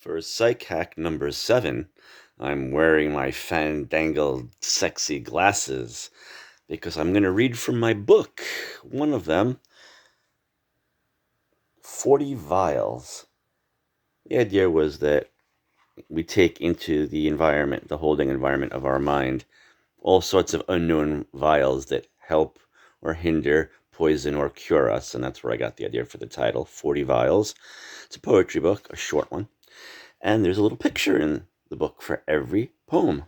For psych hack number 7, I'm wearing my fandangled sexy glasses because I'm going to read from my book. One of them, 40 Vials. The idea was that we take into the environment, the holding environment of our mind, all sorts of unknown vials that help or hinder, poison, or cure us. And that's where I got the idea for the title, 40 Vials. It's a poetry book, a short one. And there's a little picture in the book for every poem.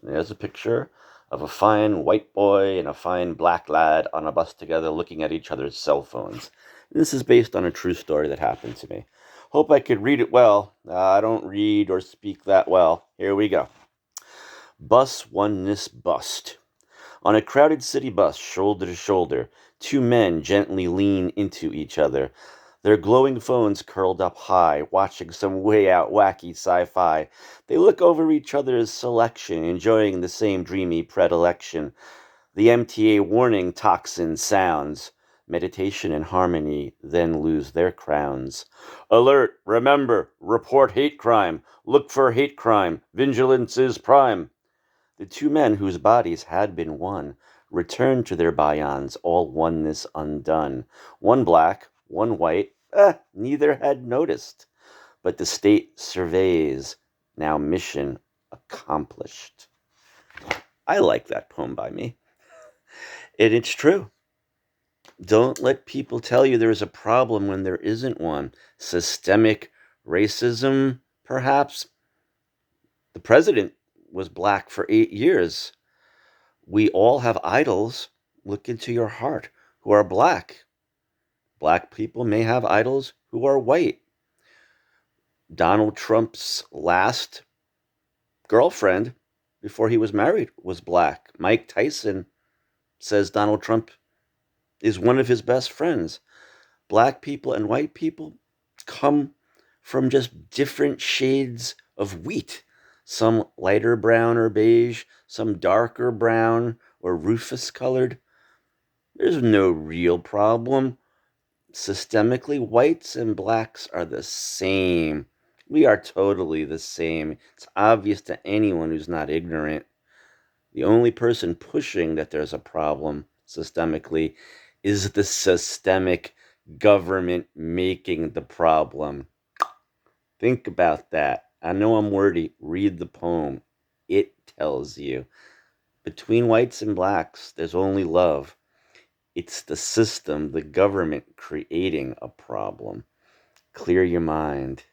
There's a picture of a fine white boy and a fine black lad on a bus together looking at each other's cell phones. And this is based on a true story that happened to me. Hope I could read it well. I don't read or speak that well. Here we go. Bus oneness bust. On a crowded city bus, shoulder to shoulder, two men gently lean into each other, their glowing phones curled up high, watching some way out wacky sci-fi. They look over each other's selection, enjoying the same dreamy predilection. The MTA warning toxin sounds. Meditation and harmony then lose their crowns. Alert! Remember! Report hate crime! Look for hate crime! Vigilance is prime! The two men whose bodies had been one returned to their bions, all oneness undone. One black, one white, neither had noticed. But the state surveys, now mission accomplished. I like that poem by me. And it's true. Don't let people tell you there's a problem when there isn't one. Systemic racism, perhaps. The president was black for 8 years. We all have idols. Look into your heart who are black. Black people may have idols who are white. Donald Trump's last girlfriend before he was married was black. Mike Tyson says Donald Trump is one of his best friends. Black people and white people come from just different shades of wheat. Some lighter brown or beige, some darker brown or rufus colored. There's no real problem. Systemically, whites and blacks are the same. We are totally the same. It's obvious to anyone who's not ignorant. The only person pushing that there's a problem systemically is the systemic government making the problem. Think about that. I know I'm wordy. Read the poem. It tells you. Between whites and blacks, there's only love. It's the system, the government creating a problem. Clear your mind.